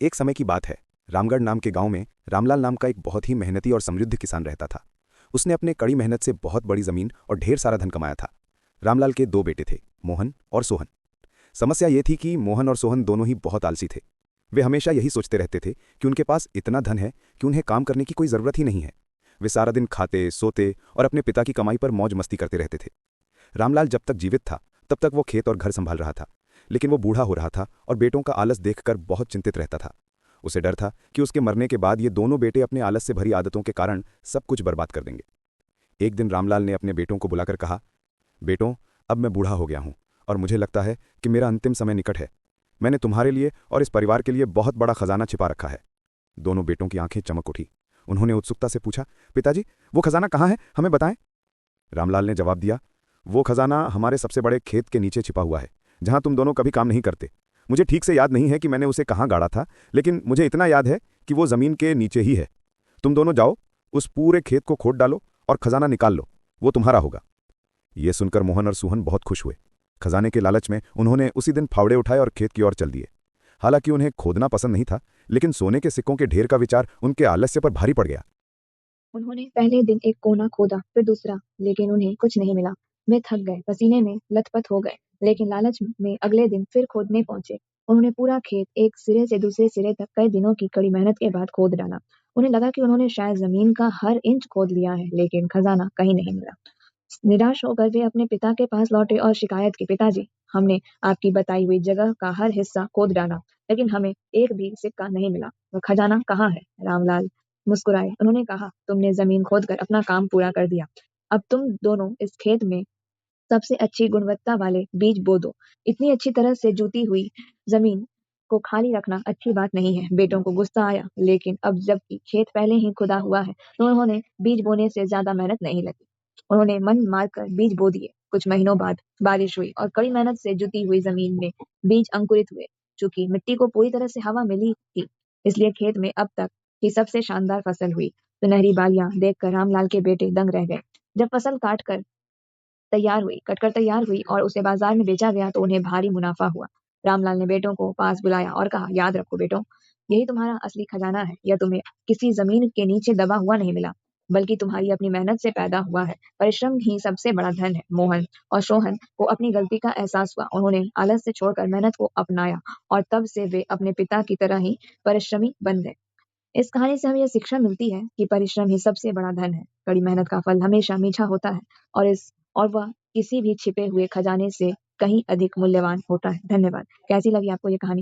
एक समय की बात है। रामगढ़ नाम के गांव में रामलाल नाम का एक बहुत ही मेहनती और समृद्ध किसान रहता था। उसने अपने कड़ी मेहनत से बहुत बड़ी जमीन और ढेर सारा धन कमाया था। रामलाल के दो बेटे थे, मोहन और सोहन। समस्या ये थी कि मोहन और सोहन दोनों ही बहुत आलसी थे। वे हमेशा यही सोचते रहते थे कि उनके पास इतना धन है कि उन्हें काम करने की कोई ज़रूरत ही नहीं है। वे सारा दिन खाते सोते और अपने पिता की कमाई पर मौज मस्ती करते रहते थे। रामलाल जब तक जीवित था तब तक वो खेत और घर संभाल रहा था, लेकिन वो बूढ़ा हो रहा था और बेटों का आलस देखकर बहुत चिंतित रहता था। उसे डर था कि उसके मरने के बाद ये दोनों बेटे अपने आलस से भरी आदतों के कारण सब कुछ बर्बाद कर देंगे। एक दिन रामलाल ने अपने बेटों को बुलाकर कहा, बेटों, अब मैं बूढ़ा हो गया हूं और मुझे लगता है कि मेरा अंतिम समय निकट है। मैंने तुम्हारे लिए और इस परिवार के लिए बहुत बड़ा खजाना छिपा रखा है। दोनों बेटों की आंखें चमक उठी। उन्होंने उत्सुकता से पूछा, पिताजी, वो खजाना कहाँ है, हमें बताएं। रामलाल ने जवाब दिया, वो खजाना हमारे सबसे बड़े खेत के नीचे छिपा हुआ है, जहां तुम दोनों कभी काम नहीं करते। मुझे ठीक से याद नहीं है कि मैंने उसे कहाँ गाड़ा था, लेकिन मुझे इतना याद है कि वो जमीन के नीचे ही है। तुम दोनों जाओ, उस पूरे खेत को खोद डालो और खजाना निकाल लो, वो तुम्हारा होगा। ये सुनकर मोहन और सोहन बहुत खुश हुए। खजाने के लालच में उन्होंने उसी दिन फावड़े उठाए और खेत की ओर चल दिए। हालांकि उन्हें खोदना पसंद नहीं था, लेकिन सोने के सिक्कों के ढेर का विचार उनके आलस्य पर भारी पड़ गया। उन्होंने पहले दिन एक कोना खोदा, फिर दूसरा, लेकिन उन्हें कुछ नहीं मिला। वे थक गए, पसीने में लथपथ हो गए, लेकिन लालच में अगले दिन फिर खोदने पहुंचे। उन्होंने पूरा खेत एक सिरे से दूसरे सिरे तक कई दिनों की कड़ी मेहनत के बाद खोद डाला। उन्हें लगा कि उन्होंने शायद जमीन का हर इंच खोद लिया है, लेकिन खजाना कहीं नहीं मिला। निराश होकर वे अपने पिता के पास लौटे और शिकायत की, पिताजी, हमने आपकी बताई हुई जगह का हर हिस्सा खोद डाला, लेकिन हमें एक भी सिक्का नहीं मिला। वह खजाना कहाँ है? रामलाल मुस्कुराए। उन्होंने कहा, तुमने जमीन खोदकर अपना काम पूरा कर दिया। अब तुम दोनों इस खेत में सबसे अच्छी गुणवत्ता वाले बीज बो दो। इतनी अच्छी तरह से जुती हुई जमीन को खाली रखना अच्छी बात नहीं है। बेटों को गुस्सा आया, लेकिन अब जबकि खेत पहले ही खुदा हुआ है, तो उन्होंने बीज बोने से ज्यादा मेहनत नहीं लगी। उन्होंने मन मारकर बीज बो दिए। कुछ महीनों बाद बारिश हुई और कड़ी मेहनत से जुती हुई जमीन में बीज अंकुरित हुए। चूंकि मिट्टी को पूरी तरह से हवा मिली थी, इसलिए खेत में अब तक की सबसे शानदार फसल हुई। सुनहरी बालियां देखकर रामलाल के बेटे दंग रह गए। जब फसल कटकर तैयार हुई और उसे बाजार में बेचा गया, तो उन्हें भारी मुनाफा हुआ। रामलाल ने बेटों को पास बुलाया और कहा, याद रखो बेटों, यही तुम्हारा असली खजाना है। यह तुम्हें किसी जमीन के नीचे दबा हुआ नहीं मिला, बल्कि तुम्हारी अपनी मेहनत से पैदा हुआ है। परिश्रम ही सबसे बड़ा धन है। मोहन और सोहन को अपनी गलती का एहसास हुआ। उन्होंने आलस से छोड़कर मेहनत को अपनाया और तब से वे अपने पिता की तरह ही परिश्रमी बन गए। इस कहानी से हमें यह शिक्षा मिलती है कि परिश्रम ही सबसे बड़ा धन है। कड़ी मेहनत का फल हमेशा मीठा होता है और वह किसी भी छिपे हुए खजाने से कहीं अधिक मूल्यवान होता है। धन्यवाद। कैसी लगी आपको ये कहानी?